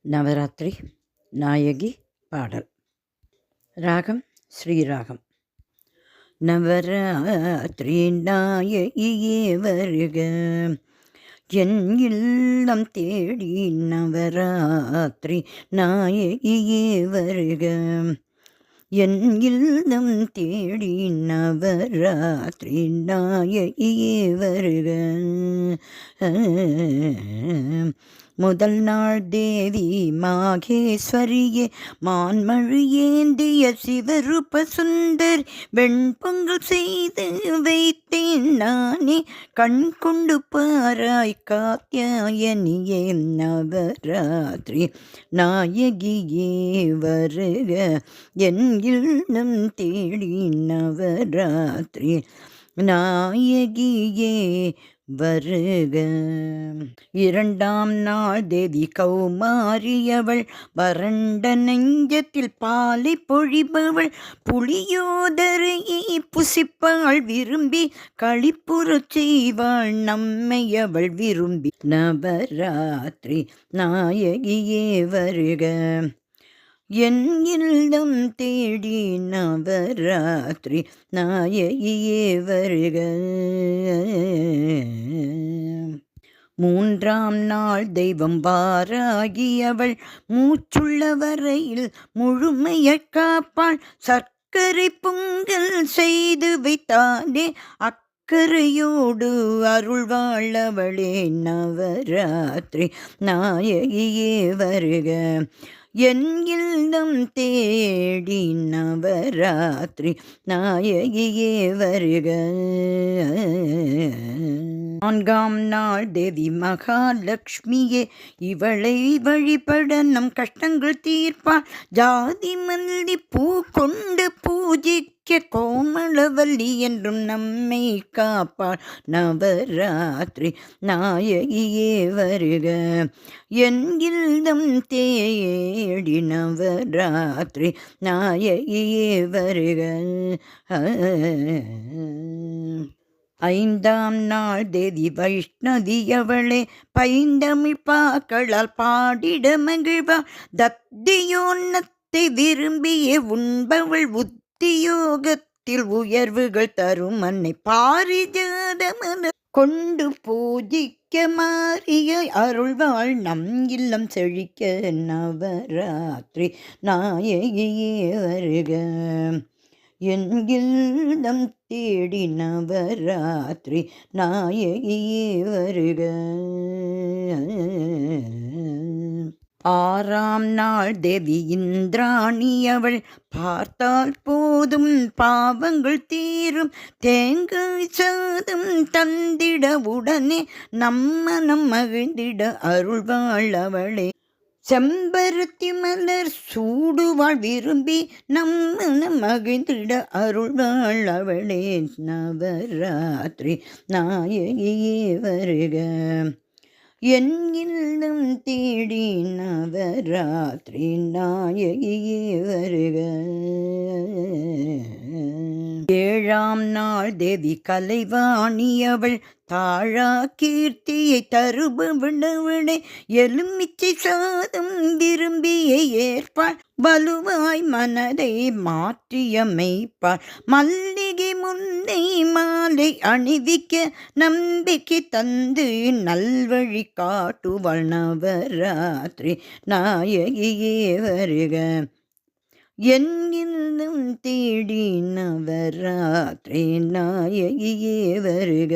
நவராத்திரி நாயகி பாடல். ராகம் ஸ்ரீராகம். நவராத்திரி நாயகியே வருக, என் இல்லம் தேடி நவராத்திரி நாயகியே வருக, என் இல்லம் தேடி நவராத்திரி நாயகியே வருக. முதல் நாள் தேவி மாகேஸ்வரியே மான்மழியேந்திய சிவரூப சுந்தர் வெண்பொங்கல் செய்து வைத்தேன் நானே, கண் கொண்டு பாராய் காத்யாயனியே நவராத்திரி நாயகியே வருக, என் இல்லம் தேடி நவராத்திரி நாயகியே வருக. இரண்டாம் நாள் தேவி கௌமாரியவள் வறண்ட நெஞ்சத்தில் பாலை பொழிபவள் புளியோதரையை புசிப்பாள் விரும்பி களிப்புறச் செய்வாள் நம்மை அவள் விரும்பி. நவராத்திரி நாயகியே வருக, என் இல்லம் தேடி நவராத்திரி நாயகியே வருக. மூன்றாம் நாள் தெய்வம் வாராகியவள் மூச்சுள்ள வரையில் முழுமையை காப்பாள் சர்க்கரை பொங்கல் செய்து வைத்தானே அக்கறையோடு அருள்வாழவளே நவராத்திரி நாயகியே வருக, என் இல்லம் தேடி நவராத்திரி நாயகியே வருக. நான்காம் நாள் தேவி மகாலட்சுமியே இவளை வழிபட நம் கஷ்டங்கள் தீர்ப்பாள் ஜாதி மல்லி பூ கொண்டு பூஜிக்க கோமளவல்லி என்றும் நம்மை காப்பாள் நவராத்திரி நாயகியே வருக, என் இல்லம் தேடி நவராத்திரி நாயகியே வருக. ஐந்தாம் நாள் தேவி வைஷ்ணவி அவளே பைந்தமிழ் பாக்களால் பாடிட மகிழ்வாள் தத்தியோன்னத்தை விரும்பிய உண்பவள் உத்தியோகத்தில் உயர்வுகள் தரும் அன்னை பாரிஜாதமன கொண்டு பூஜிக்க மாறிய அருள்வாள் நம் இல்லம் செழிக்க நவராத்திரி நாயகியே வருக, என் இல்லம் தேடி நவராத்திரி நாயகியே வருக. ஆறாம் நாள் தேவி இந்திராணி அவள் பார்த்தால் போதும் பாவங்கள் தீரும் தேங்காய் சாதம் தந்திட உடனே நம்மனம் மகிழ்ந்திட அருள்வாள் அவளே செம்பருத்தி மலர் சூடுவாள் விரும்பி நம்மனம் மகிழ்ந்திட அருள்வாள் அவளே நவராத்திரி நாயகியே வருக, என் இல்லம் தேடி நவராத்திரி நாயகியே வருக. ஏழாம் நாள் தேவி கலைவாணி அவள் தாழா கீர்த்தியை தருபவளே எலுமிச்சை சாதம் விரும்பிய ஏற்பாள் வலுவாய் மனதை மாற்றியமைப்பாள் மல்லிகை முன்னை மாலை அணிவிக்க நம்பிக்கை தந்து நல்வழி காட்டுவாள் நவராத்திரி நாயகியே வருக, என் இல்லம் தேடி நவராத்திரி நாயகியே வருக.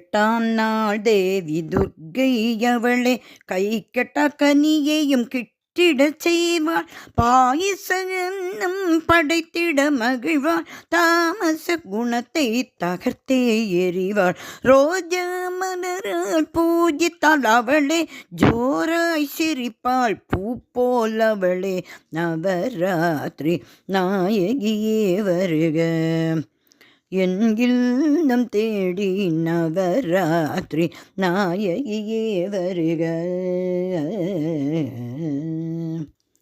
எட்டாம் நாள் தேவி துர்க்கை அவளே கை கெட்ட கனியையும் கிட்டிட செய்வாள் பாயசம் படைத்திட மகிழ்வாள் தாமச குணத்தை தகர்த்தே எறிவாள் ரோஜா மலரால் பூஜித்தாள் அவளே ஜோராய் சிரிப்பாள் பூ போல் அவளே நவராத்திரி நாயகியே வருக, என் இல்லம் தேடி நவராத்திரி நாயகியே வருக.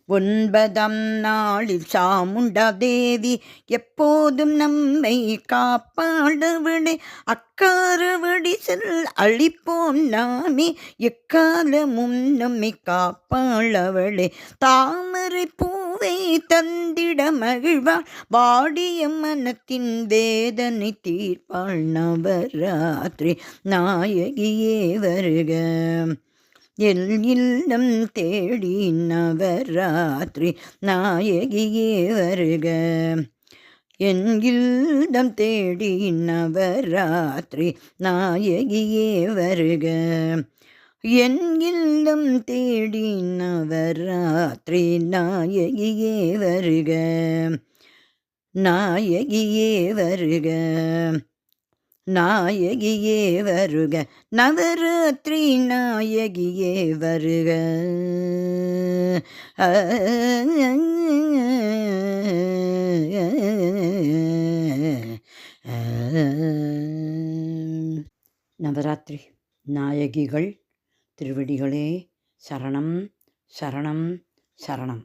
9ஆம் நாளில் சாமுண்டா தேவி எப்போதும் நம்மை காப்பாளவளே. அக்காரவடி செல் அழிப்போம் நாமே எக்காலமும் நம்மை காப்பாளவளே. தாமரை பூவை தந்திட மகிழ்வாள் வாடிய மனத்தின் வேதனை தீர்ப்பாள். நவராத்திரி நாயகியே வருக எல் இல்லம் தேடி. நவராத்திரி நாயகியே வருக என் இல்லம் தேடி. நவராத்திரி நாயகியே வருக என் இல்லம் தேடி. நவராத்திரி நாயகியே வருக நாயகியே வருக நாயகியே வருக. நவராத்திரி நாயகியே வருக. நவராத்திரி நாயகிகள் திருவடிகளே சரணம் சரணம் சரணம்.